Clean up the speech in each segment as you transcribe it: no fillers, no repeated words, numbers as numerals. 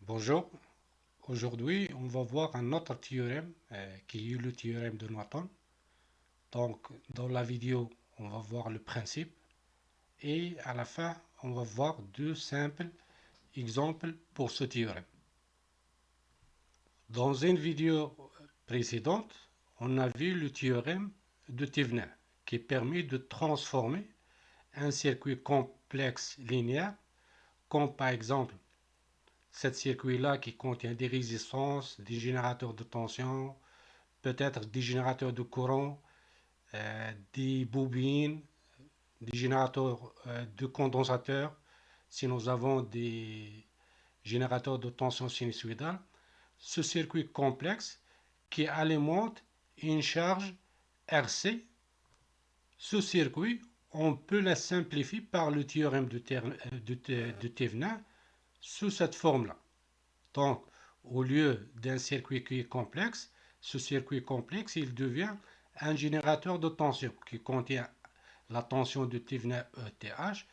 Bonjour, aujourd'hui on va voir un autre théorème qui est le théorème de Norton. Donc dans la vidéo on va voir le principe et à la fin on va voir deux simples exemples pour ce théorème. Dans une vidéo précédente on a vu le théorème de Thevenin qui permet de transformer un circuit complexe linéaire comme par exemple ce circuit-là qui contient des résistances, des générateurs de tension, peut-être des générateurs de courant, des bobines, des générateurs de condensateurs, si nous avons des générateurs de tension sinusoïdale, ce circuit complexe qui alimente une charge RC, ce circuit, on peut le simplifier par le théorème de Thevenin sous cette forme-là. Donc, au lieu d'un circuit qui est complexe, ce circuit complexe, il devient un générateur de tension qui contient la tension de Thevenin ETH,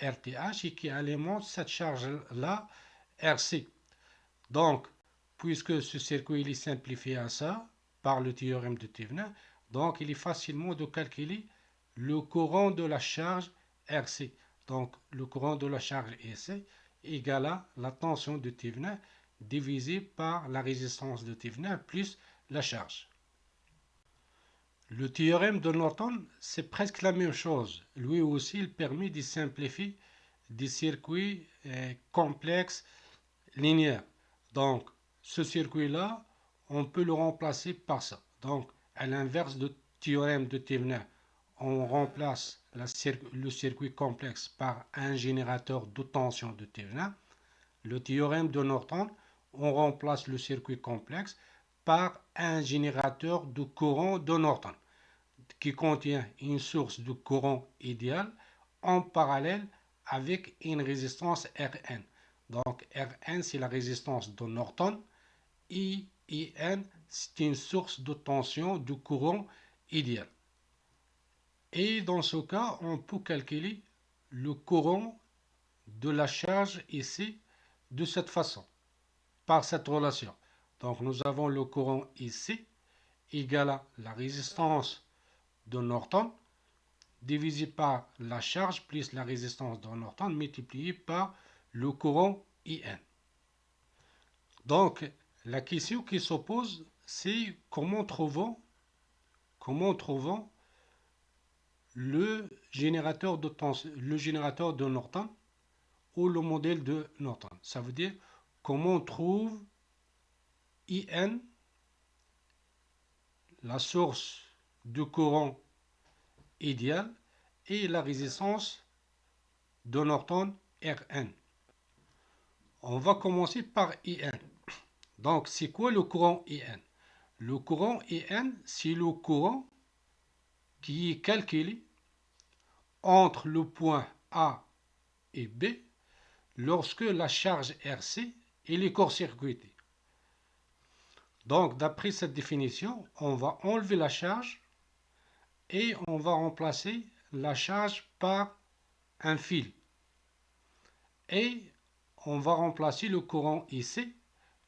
RTH et qui alimente cette charge-là, RC. Donc, puisque ce circuit est simplifié à ça par le théorème de Thevenin, donc il est facilement de calculer le courant de la charge RC. Donc, le courant de la charge RC égale à la tension de Thevenin divisé par la résistance de Thevenin plus la charge. Le théorème de Norton, c'est presque la même chose. Lui aussi, il permet de simplifier des circuits complexes linéaires. Donc, ce circuit-là, on peut le remplacer par ça. Donc, à l'inverse du théorème de Thevenin, on remplace le circuit complexe par un générateur de tension de Thevenin. Le théorème de Norton, on remplace le circuit complexe par un générateur de courant de Norton qui contient une source de courant idéal en parallèle avec une résistance Rn. Donc Rn c'est la résistance de Norton, IN c'est une source de tension de courant idéal. Et dans ce cas, on peut calculer le courant de la charge ici de cette façon, par cette relation. Donc nous avons le courant ici égal à la résistance de Norton divisé par la charge plus la résistance de Norton multiplié par le courant IN. Donc la question qui s'oppose, c'est comment trouvons le générateur de Norton ou le modèle de Norton. Ça veut dire comment on trouve IN, la source de courant idéal, et la résistance de Norton Rn. On va commencer par IN. Donc, c'est quoi le courant IN? Le courant IN, c'est le courant qui est calculé entre le point A et B lorsque la charge RC est court-circuitée. Donc, d'après cette définition, on va enlever la charge et on va remplacer la charge par un fil. Et on va remplacer le courant IC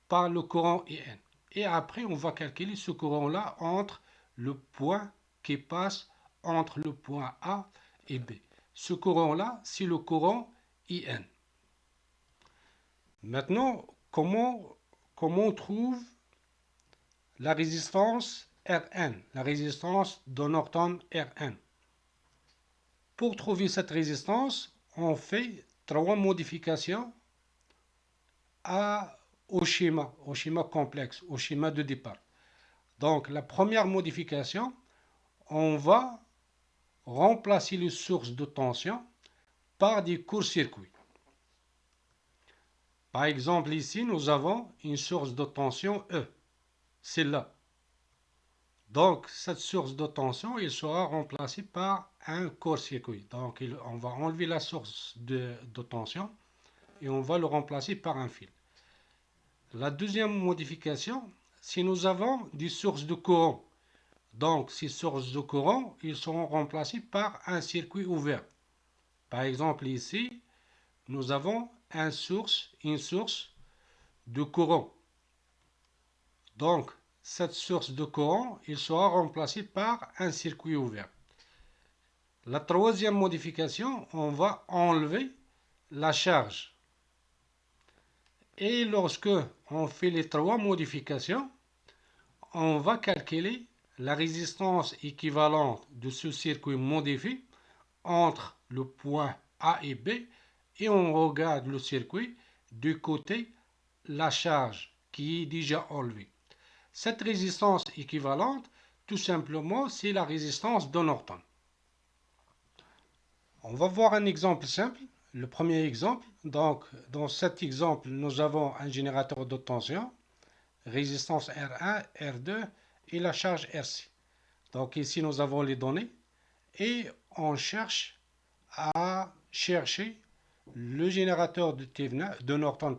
par le courant IN. Et après, on va calculer ce courant-là entre le point qui passe entre le point A et B. Ce courant-là, c'est le courant IN. Maintenant, comment on trouve la résistance Rn, la résistance de Norton Rn? Pour trouver cette résistance, on fait trois modifications au schéma complexe, au schéma de départ. Donc, la première modification, on va remplacer les sources de tension par des courts-circuits. Par exemple, ici, nous avons une source de tension E, celle-là. Donc, cette source de tension, elle sera remplacée par un court-circuit. Donc, on va enlever la source de tension et on va le remplacer par un fil. La deuxième modification, si nous avons des sources de courant, donc ces sources de courant, ils seront remplacées par un circuit ouvert. Par exemple, ici, nous avons une source de courant. Donc, cette source de courant, il sera remplacée par un circuit ouvert. La troisième modification, on va enlever la charge. Et lorsque on fait les trois modifications, on va calculer la résistance équivalente de ce circuit modifié entre le point A et B et on regarde le circuit du côté la charge qui est déjà enlevée. Cette résistance équivalente, tout simplement, c'est la résistance de Norton. On va voir un exemple simple. Le premier exemple, donc dans cet exemple, nous avons un générateur de tension, résistance R1, R2 et la charge RC. Donc ici, nous avons les données et on cherche à chercher le générateur de Norton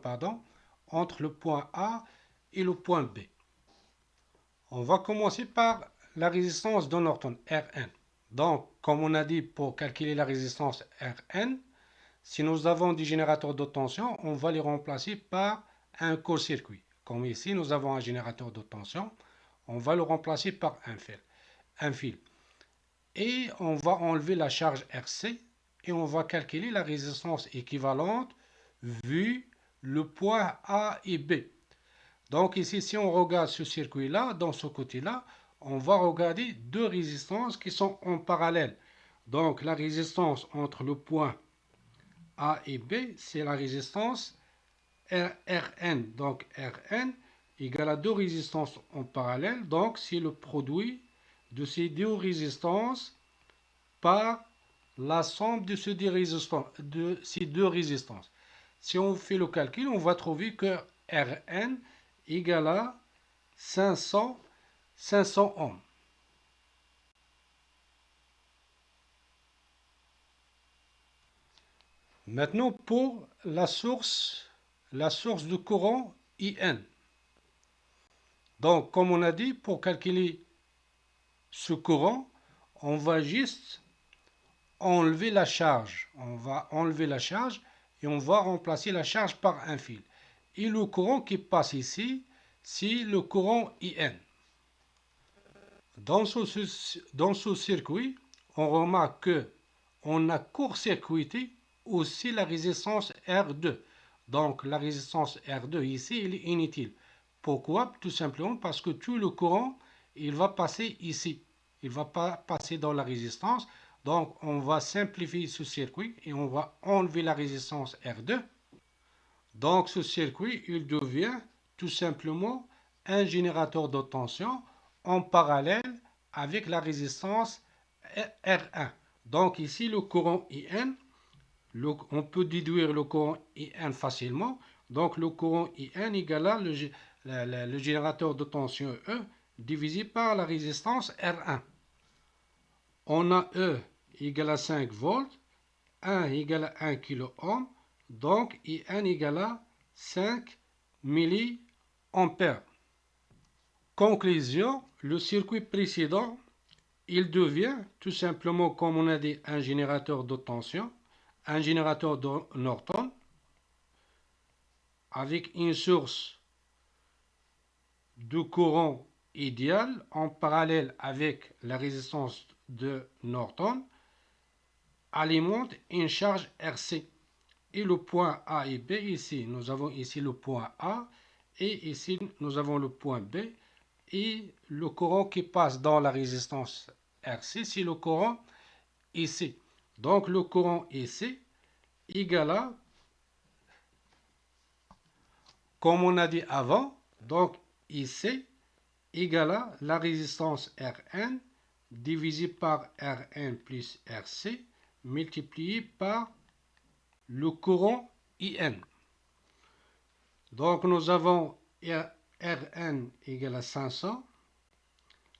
entre le point A et le point B. On va commencer par la résistance de Norton, Rn. Donc, comme on a dit, pour calculer la résistance Rn, si nous avons des générateurs de tension, on va les remplacer par un court-circuit. Comme ici, nous avons un générateur de tension, on va le remplacer par un fil. Et on va enlever la charge RC et on va calculer la résistance équivalente vu le point A et B. Donc ici, si on regarde ce circuit-là, dans ce côté-là, on va regarder deux résistances qui sont en parallèle. Donc la résistance entre le point A et B, c'est la résistance Rn. Donc Rn égale à deux résistances en parallèle. Donc c'est le produit de ces deux résistances par la somme de ces deux résistances. Si on fait le calcul, on va trouver que Rn égale à 500 ohms. Maintenant, pour la source de courant IN. Donc, comme on a dit, pour calculer ce courant, on va juste enlever la charge. On va enlever la charge et on va remplacer la charge par un fil. Et le courant qui passe ici, c'est le courant IN. Dans ce circuit, on remarque qu'on a court-circuité aussi la résistance R2. Donc la résistance R2 ici, elle est inutile. Pourquoi? Tout simplement parce que tout le courant, il va passer ici. Il ne va pas passer dans la résistance. Donc on va simplifier ce circuit et on va enlever la résistance R2. Donc ce circuit, il devient tout simplement un générateur de tension en parallèle avec la résistance R1. Donc ici, le courant IN, on peut déduire le courant IN facilement. Donc le courant IN égale à le générateur de tension E divisé par la résistance R1. On a E égale à 5 volts, 1 égale à 1 kΩ, donc IN égale à 5 milliampères. Conclusion, le circuit précédent, il devient tout simplement, comme on a dit, un générateur de tension, un générateur de Norton, avec une source de courant idéale en parallèle avec la résistance de Norton, alimente une charge RC. Et le point A et B ici, nous avons ici le point A et ici nous avons le point B. Et le courant qui passe dans la résistance RC, c'est le courant IC. Donc le courant IC égale à, comme on a dit avant, donc IC égale à la résistance Rn divisé par Rn plus Rc multiplié par le courant IN. Donc nous avons Rn égale à 500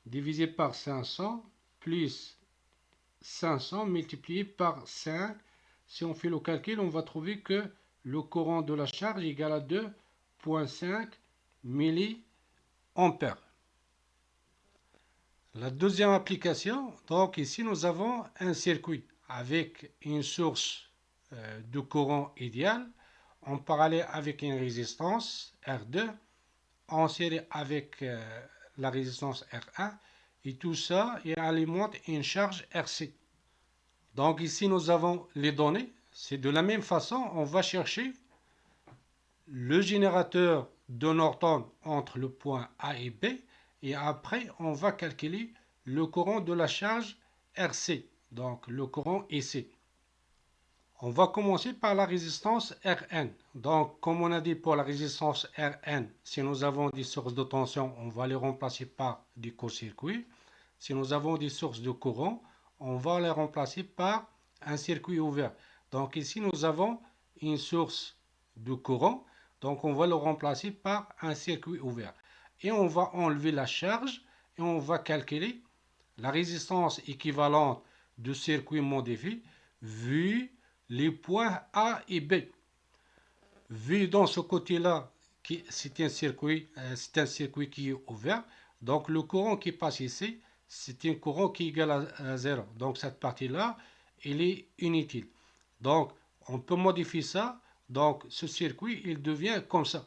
divisé par 500 plus 500 multiplié par 5. Si on fait le calcul, on va trouver que le courant de la charge égale à 2,5 milliampères. La deuxième application, donc ici nous avons un circuit avec une source de courant idéal. en parallèle avec une résistance R2, en série avec la résistance R1, et tout ça, il alimente une charge RC. Donc ici, nous avons les données. C'est de la même façon, on va chercher le générateur de Norton entre le point A et B, et après, on va calculer le courant de la charge RC, donc le courant IC. On va commencer par la résistance Rn. Donc, comme on a dit pour la résistance Rn, si nous avons des sources de tension, on va les remplacer par du court-circuit. Si nous avons des sources de courant, on va les remplacer par un circuit ouvert. Donc ici, nous avons une source de courant, donc on va le remplacer par un circuit ouvert. Et on va enlever la charge et on va calculer la résistance équivalente du circuit modifié vu les points A et B. Vu dans ce côté-là, c'est un circuit qui est ouvert, donc le courant qui passe ici, c'est un courant qui est égal à 0. Donc cette partie-là, elle est inutile. Donc on peut modifier ça. Donc ce circuit, il devient comme ça.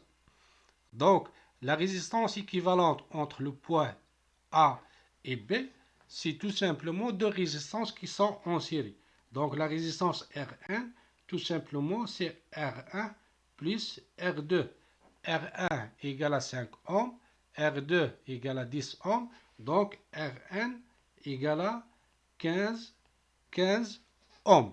Donc la résistance équivalente entre le point A et B, c'est tout simplement deux résistances qui sont en série. Donc la résistance R1, tout simplement, c'est R1 plus R2. R1 égale à 5 ohms, R2 égale à 10 ohms, donc Rn égale à 15 ohms.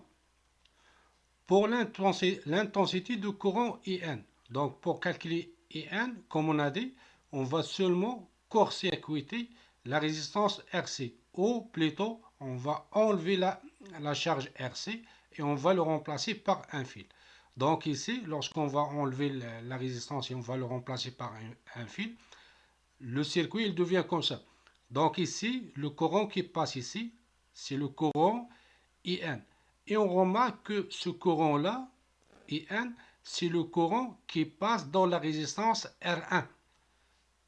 Pour l'intensité de courant IN, donc pour calculer IN, comme on a dit, on va seulement court-circuiter la résistance RC, ou plutôt on va enlever la charge RC et on va le remplacer par un fil. Donc ici, lorsqu'on va enlever la résistance et on va le remplacer par un fil, le circuit il devient comme ça. Donc ici, le courant qui passe ici, c'est le courant IN. Et on remarque que ce courant-là, IN, c'est le courant qui passe dans la résistance R1.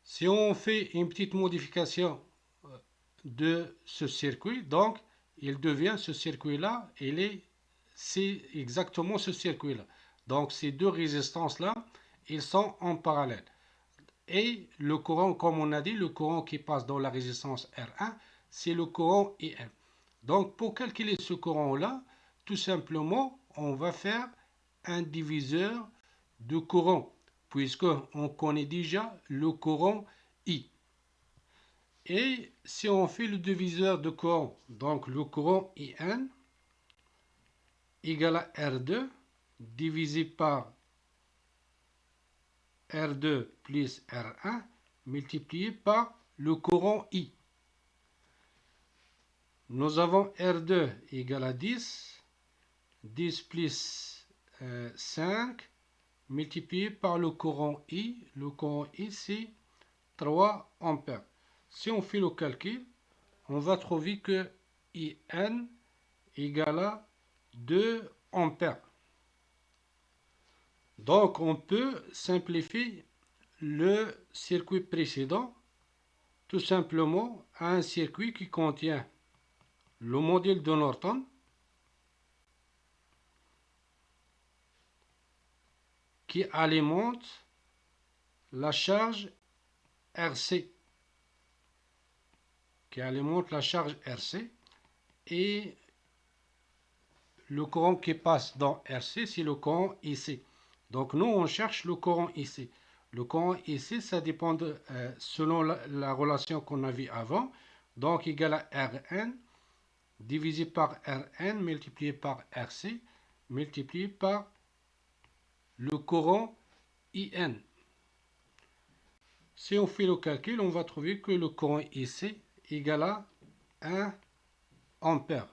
Si on fait une petite modification de ce circuit, donc il devient ce circuit-là, c'est exactement ce circuit-là. Donc ces deux résistances-là, ils sont en parallèle. Et le courant, comme on a dit, le courant qui passe dans la résistance R1, c'est le courant IM. Donc pour calculer ce courant-là, tout simplement, on va faire un diviseur de courant, puisqu'on connaît déjà le courant I. Et si on fait le diviseur de courant, donc le courant IN égale à R2 divisé par R2 plus R1 multiplié par le courant I. Nous avons R2 égale à 10, 10 plus 5 multiplié par le courant I. Le courant I, c'est 3 ampères. Si on fait le calcul, on va trouver que IN égale à 2 ampères. Donc on peut simplifier le circuit précédent tout simplement à un circuit qui contient le modèle de Norton qui alimente la charge RC. Et le courant qui passe dans RC, c'est le courant IC. Donc nous, on cherche le courant IC. Le courant IC, ça dépend selon la relation qu'on a vue avant. Donc égal à Rn divisé par Rn multiplié par RC multiplié par le courant IN. Si on fait le calcul, on va trouver que le courant IC égale à 1 ampère.